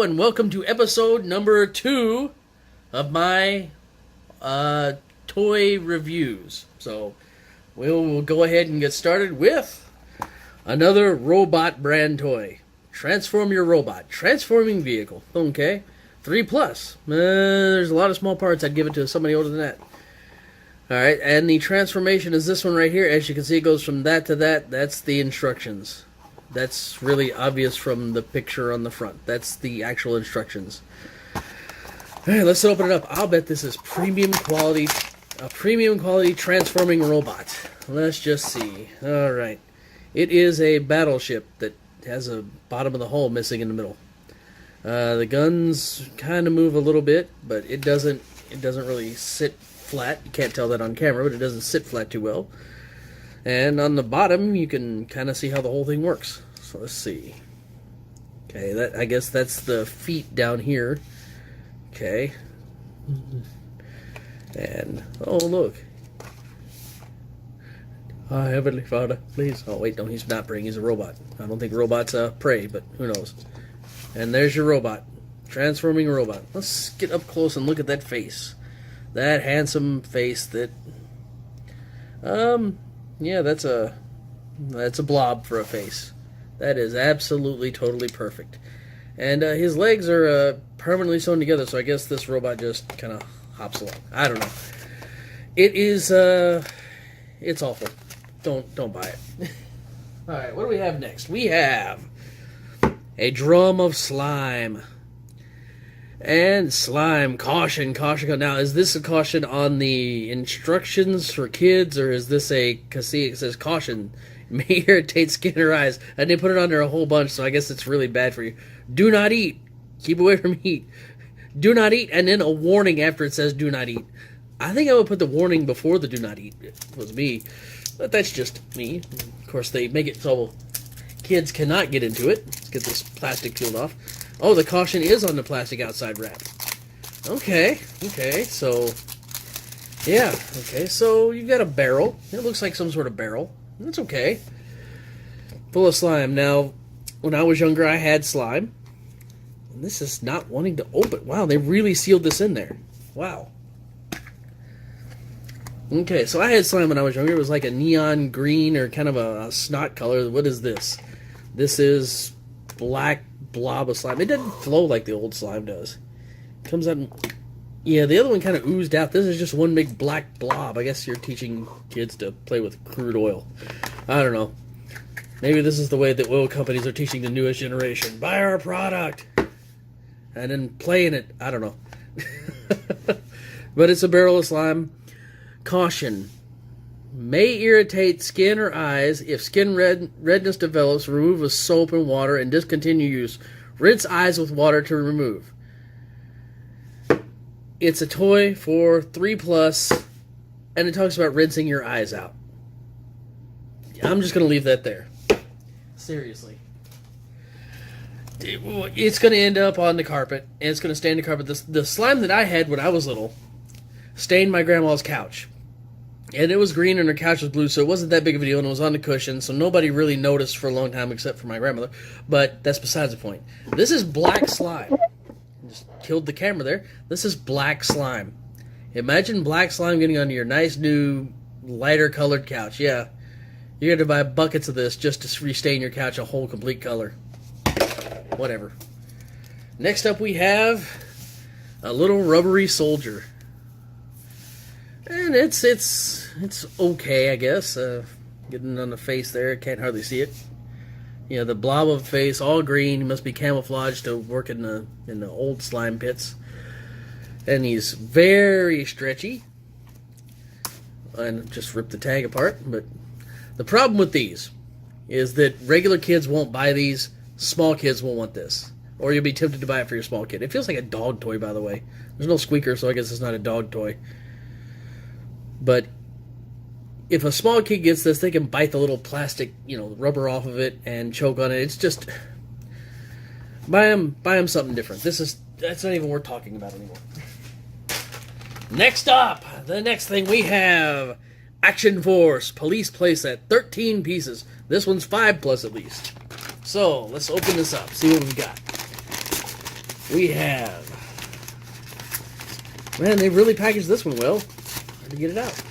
Hello and welcome to episode number 2 of my toy reviews. So we'll go ahead and get started with another robot brand toy. Transform your robot. Transforming vehicle. Okay. 3+. There's a lot of small parts. I'd give it to somebody older than that. Alright, and the transformation is this one right here. As you can see, it goes from that to that. That's the instructions. That's really obvious from the picture on the front. That's the actual instructions. Alright, let's open it up. I'll bet this is premium quality, a premium quality transforming robot. Let's just see. Alright. It is a battleship that has a bottom of the hull missing in the middle. The guns kind of move a little bit, but it doesn't really sit flat. You can't tell that on camera, but it doesn't sit flat too well. And on the bottom, you can kind of see how the whole thing works. So let's see. Okay, I guess that's the feet down here. Okay. And, oh, look. Ah, Heavenly Father, please. Oh, wait, no, he's not praying. He's a robot. I don't think robots pray, but who knows. And there's your robot. Transforming robot. Let's get up close and look at that face. That handsome face that... yeah, that's a blob for a face. That is absolutely, totally perfect. And his legs are permanently sewn together, so I guess this robot just kind of hops along. I don't know. It is, it's awful. Don't buy it. Alright, what do we have next? We have a drum of slime. And slime, caution, caution. Now, is this a caution on the instructions for kids, or is this because see, it says caution, may irritate skin or eyes, and they put it on there a whole bunch, so I guess it's really bad for you. Do not eat. Keep away from heat. Do not eat, and then a warning after it says do not eat. I think I would put the warning before the do not eat. It was me, but that's just me. Of course, they make it so kids cannot get into it. Let's get this plastic peeled off. Oh, the caution is on the plastic outside wrap. Okay, so... yeah, okay, so you've got a barrel. It looks like some sort of barrel. That's okay. Full of slime. Now, when I was younger, I had slime. And this is not wanting to open. Wow, they really sealed this in there. Wow. Okay, so I had slime when I was younger. It was like a neon green or kind of a snot color. What is this? This is black blob of slime. It doesn't flow like the old slime does. It comes out and... yeah, the other one kind of oozed out. This is just one big black blob. I guess you're teaching kids to play with crude oil. I don't know. Maybe this is the way that oil companies are teaching the newest generation. Buy our product! And then play in it. I don't know. But it's a barrel of slime. Caution. May irritate skin or eyes. If skin redness develops, remove with soap and water and discontinue use. Rinse eyes with water to remove. It's a toy for 3+, and it talks about rinsing your eyes out. I'm just going to leave that there. Seriously. It's going to end up on the carpet, and it's going to stain the carpet. The slime that I had when I was little stained my grandma's couch. And it was green and her couch was blue, so it wasn't that big of a deal, and it was on the cushion, so nobody really noticed for a long time except for my grandmother. But that's besides the point. This is black slime. Just killed the camera there. This is black slime. Imagine black slime getting onto your nice new lighter colored couch. Yeah. You're going to buy buckets of this just to restain your couch a whole complete color. Whatever. Next up we have a little rubbery soldier. And it's okay, I guess. Getting on the face there, can't hardly see it. Yeah, the blob of face, all green. He must be camouflaged to work in the old slime pits. And he's very stretchy. And just rip the tag apart. But the problem with these is that regular kids won't buy these. Small kids will want this. Or you'll be tempted to buy it for your small kid. It feels like a dog toy, by the way. There's no squeaker, so I guess it's not a dog toy. But if a small kid gets this, they can bite the little plastic, rubber off of it and choke on it. It's just... buy them something different. That's not even worth talking about anymore. Next up, the next thing we have, Action Force Police Playset, 13 pieces. This one's 5+ at least. So, let's open this up, see what we've got. we have... Man, they really packaged this one well. Hard to get it out.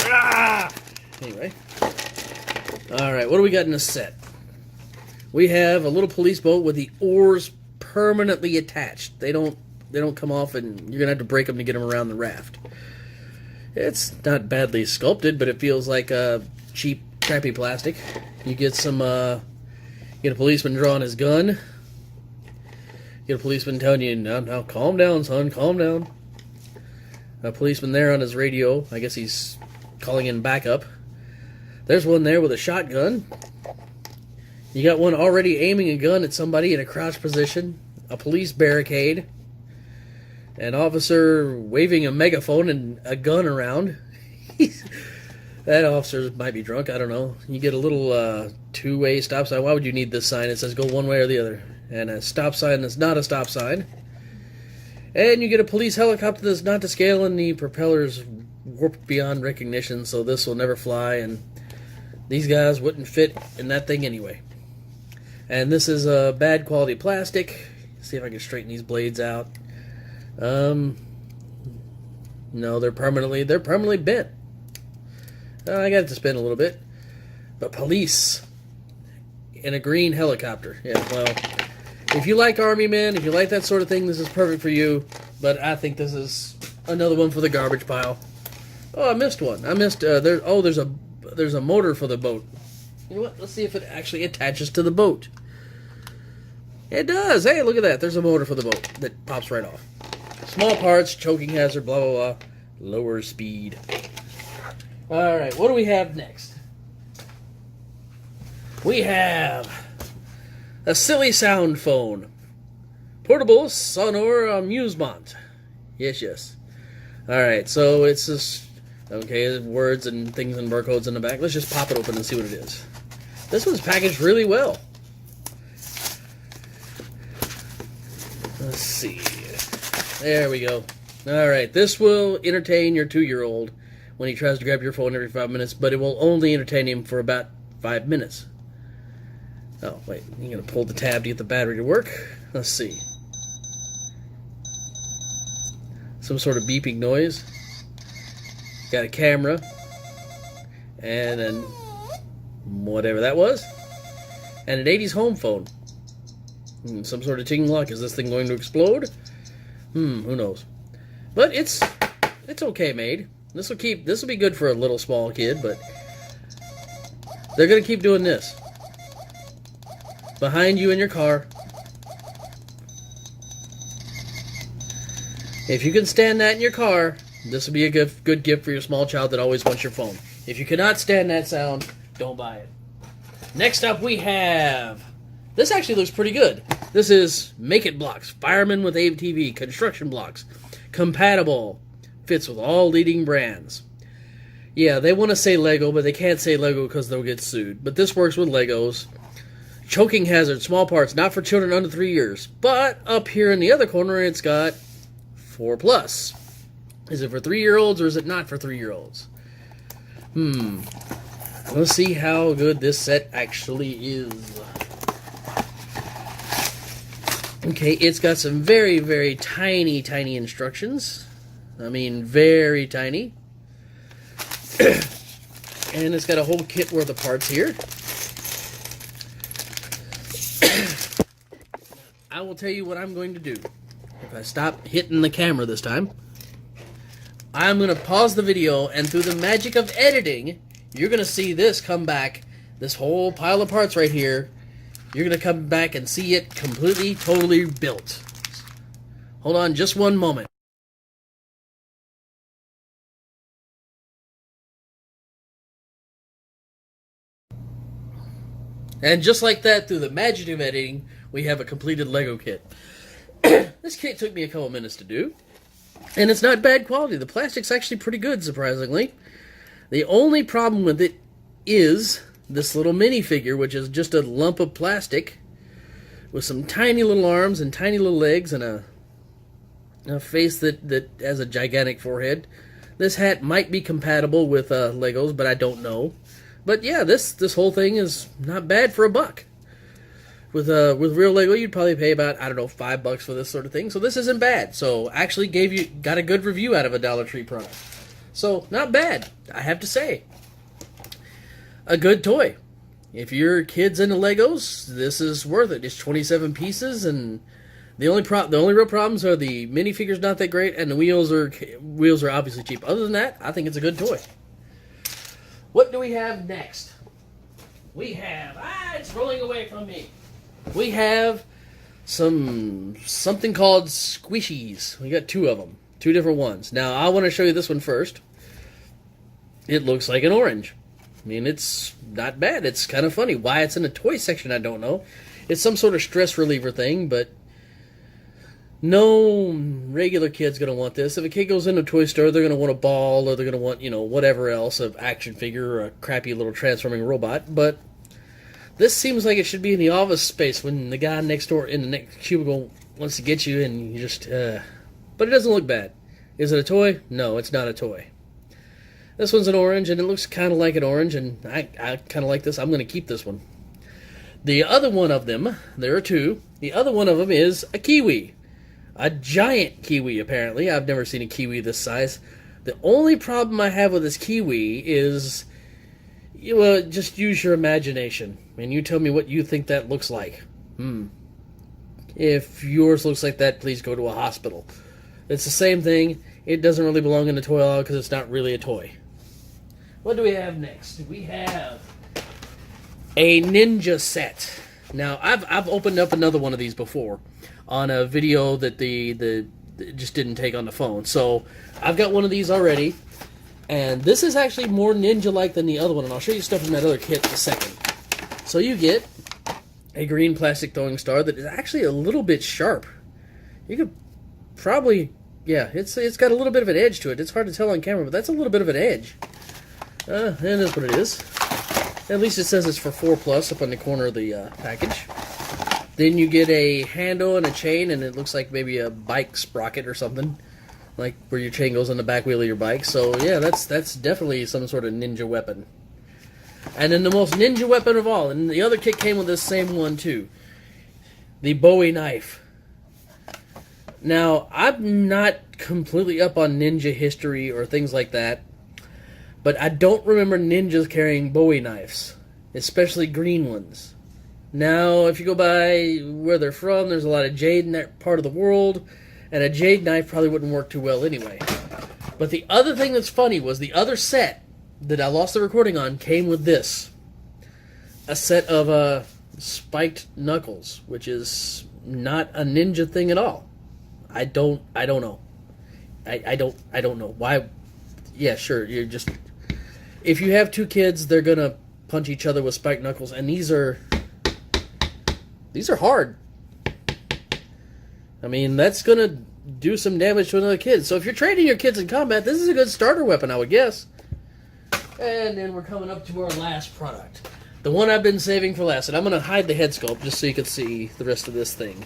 Ah! Anyway. Alright, what do we got in this set? We have a little police boat with the oars permanently attached. They don't come off, and you're going to have to break them to get them around the raft. It's not badly sculpted, but it feels like cheap, crappy plastic. You get some... get a policeman drawing his gun. Get a policeman telling you, now calm down, son, calm down. A policeman there on his radio. I guess he's calling in backup. There's one there with a shotgun. You got one already aiming a gun at somebody in a crouch position. A police barricade. An officer waving a megaphone and a gun around. That officer might be drunk, I don't know. You get a little two-way stop sign. Why would you need this sign? It says go one way or the other. And a stop sign that's not a stop sign. And you get a police helicopter that's not to scale, and the propeller's warped beyond recognition, so this will never fly, and these guys wouldn't fit in that thing anyway. And this is a bad quality plastic. See if I can straighten these blades out. No, they're permanently bent. I got it to spin a little bit. But police in a green helicopter. Yeah, well, if you like Army men, if you like that sort of thing, this is perfect for you. But I think this is another one for the garbage pile. Oh, I missed one. I missed there's a motor for the boat. You know what? Let's see if it actually attaches to the boat. It does. Hey, look at that. There's a motor for the boat that pops right off. Small parts, choking hazard, blah, blah, blah. Lower speed. All right, what do we have next? We have a silly sound phone. Portable Sonor Amusement. Yes, yes. All right, so it's just... Okay, words and things and barcodes in the back. Let's just pop it open and see what it is. This one's packaged really well. Let's see. There we go. Alright, this will entertain your 2-year-old when he tries to grab your phone every 5 minutes, but it will only entertain him for about 5 minutes. Oh, wait. You're going to pull the tab to get the battery to work? Let's see. Some sort of beeping noise. Got a camera. And then whatever that was. And an 80s home phone. Some sort of ticking lock. Is this thing going to explode? Who knows. But it's okay made. This will be good for a little small kid, but they're gonna keep doing this. Behind you in your car. If you can stand that in your car, this will be a good gift for your small child that always wants your phone. If you cannot stand that sound, don't buy it. Next up we have... This actually looks pretty good. This is Make It Blocks. Fireman with ATV. Construction blocks. Compatible. Fits with all leading brands. Yeah, they want to say Lego, but they can't say Lego because they'll get sued. But this works with Legos. Choking hazard. Small parts. Not for children under 3 years. But up here in the other corner, it's got 4+. Is it for 3-year-olds or is it not for 3-year-olds? Let's see how good this set actually is. Okay, it's got some very, very tiny, tiny instructions. I mean, very tiny. And it's got a whole kit worth of parts here. I will tell you what I'm going to do. If I stop hitting the camera this time, I'm going to pause the video, and through the magic of editing, you're going to see this come back, this whole pile of parts right here. You're going to come back and see it completely, totally built. Hold on just one moment. And just like that, through the magic of editing, we have a completed Lego kit. This kit took me a couple minutes to do. And it's not bad quality. The plastic's actually pretty good, surprisingly. The only problem with it is this little minifigure, which is just a lump of plastic with some tiny little arms and tiny little legs and a face that has a gigantic forehead. This hat might be compatible with Legos, but I don't know. But yeah, this whole thing is not bad for $1. with real Lego, you'd probably pay about, I don't know, $5 for this sort of thing. So this isn't bad. So actually got a good review out of a Dollar Tree product. So not bad, I have to say. A good toy. If your kid's into Legos, this is worth it. It's 27 pieces, and the only real problems are the minifigure's not that great, and the wheels are obviously cheap. Other than that, I think it's a good toy. What do we have next? We have it's rolling away from me. We have something called squishies. We got 2 of them, 2 different ones. Now I want to show you this one first. It looks like an orange. I mean, it's not bad. It's kind of funny. Why it's in the toy section, I don't know. It's some sort of stress reliever thing, but no regular kid's going to want this. If a kid goes into a toy store, they're going to want a ball, or they're going to want, whatever else, an action figure or a crappy little transforming robot. But this seems like it should be in the office space when the guy next door in the next cubicle wants to get you, and you just, But it doesn't look bad. Is it a toy? No, it's not a toy. This one's an orange, and it looks kind of like an orange, and I kind of like this. I'm going to keep this one. The other one of them, there are 2. The other one of them is a kiwi. A giant kiwi, apparently. I've never seen a kiwi this size. The only problem I have with this kiwi is, just use your imagination, and you tell me what you think that looks like. If yours looks like that, please go to a hospital. It's the same thing. It doesn't really belong in the toy aisle because it's not really a toy. What do we have next? We have a ninja set. Now, I've opened up another one of these before on a video that the just didn't take on the phone. So I've got one of these already, and this is actually more ninja-like than the other one, and I'll show you stuff from that other kit in a second. So you get a green plastic throwing star that is actually a little bit sharp. You could probably, it's got a little bit of an edge to it. It's hard to tell on camera, but that's a little bit of an edge. And that's what it is. At least it says it's for 4+ up on the corner of the package. Then you get a handle and a chain, and it looks like maybe a bike sprocket or something, like where your chain goes on the back wheel of your bike. So yeah, that's definitely some sort of ninja weapon. And then the most ninja weapon of all, and the other kit came with this same one too, the Bowie knife. Now, I'm not completely up on ninja history or things like that, but I don't remember ninjas carrying Bowie knives, especially green ones. Now, if you go by where they're from, there's a lot of jade in that part of the world, and a jade knife probably wouldn't work too well anyway. But the other thing that's funny was the other set that I lost the recording on came with this. A set of spiked knuckles, which is not a ninja thing at all. I don't know. I don't know. Why? Yeah, sure, you're just... If you have 2 kids, they're gonna punch each other with spiked knuckles, and these are hard. I mean, that's gonna do some damage to another kid. So if you're training your kids in combat, this is a good starter weapon, I would guess. And then we're coming up to our last product. The one I've been saving for last, and I'm gonna hide the head sculpt just so you can see the rest of this thing.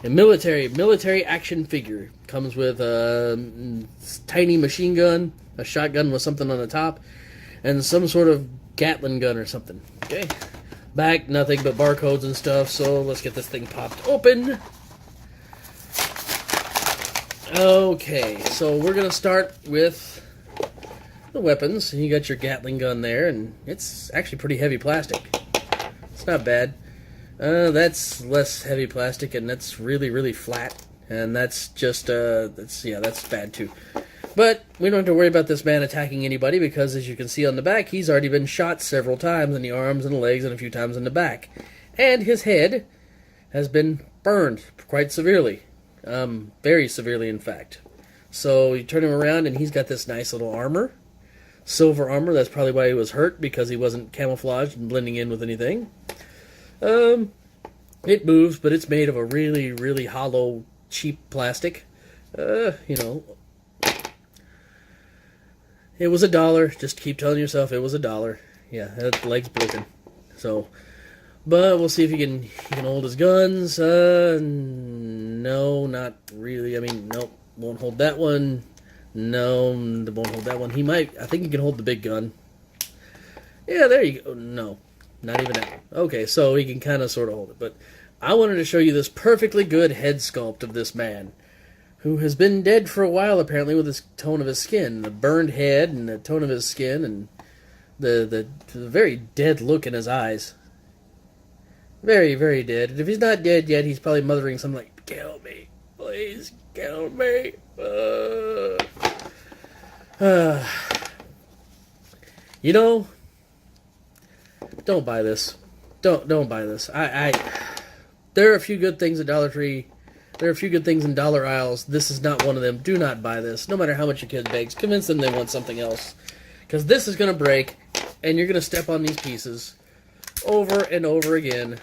A military action figure. Comes with a tiny machine gun, a shotgun with something on the top, and some sort of Gatling gun or something. Okay. Back, nothing but barcodes and stuff, so let's get this thing popped open. Okay, so we're going to start with the weapons. You got your Gatling gun there, and it's actually pretty heavy plastic. It's not bad. That's less heavy plastic, and that's really, really flat. And that's just, that's bad too. But we don't have to worry about this man attacking anybody because, as you can see on the back, he's already been shot several times in the arms and the legs and a few times in the back. And his head has been burned quite severely. Very severely, in fact. So you turn him around, and he's got this nice little armor. Silver armor. That's probably why he was hurt, because he wasn't camouflaged and blending in with anything. It moves, but it's made of a really, really hollow, cheap plastic. It was $1. Just keep telling yourself it was $1. Yeah, that leg's broken. So, but we'll see if he can hold his guns. No, not really. I mean, nope, won't hold that one. No, won't hold that one. He might. I think he can hold the big gun. Yeah, there you go. No. Not even that. Okay, so he can kind of sort of hold it. But I wanted to show you this perfectly good head sculpt of this man, who has been dead for a while apparently, with his tone of his skin, the burned head and the tone of his skin, and the very dead look in his eyes. Very, very dead. And if he's not dead yet, he's probably muttering something like, "Kill me, please, kill me." You know, don't buy this. Don't buy this. There are a few good things at Dollar Tree. There are a few good things in dollar aisles. This is not one of them. Do not buy this. No matter how much your kid begs, convince them they want something else. Because this is going to break, and you're going to step on these pieces over and over again.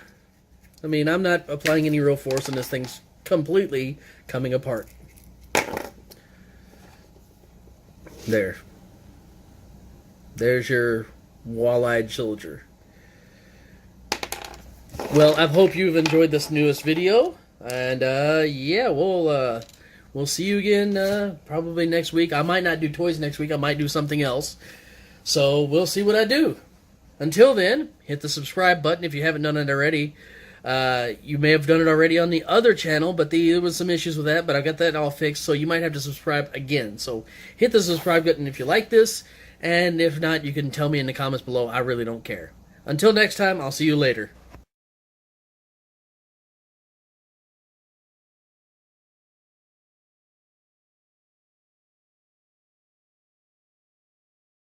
I mean, I'm not applying any real force, and this thing's completely coming apart. There. There's your wall-eyed soldier. Well, I hope you've enjoyed this newest video. And, yeah, we'll see you again, probably next week. I might not do toys next week. I might do something else. So, we'll see what I do. Until then, hit the subscribe button if you haven't done it already. You may have done it already on the other channel, but there was some issues with that, but I got that all fixed, so you might have to subscribe again. So, hit the subscribe button if you like this, and if not, you can tell me in the comments below. I really don't care. Until next time, I'll see you later.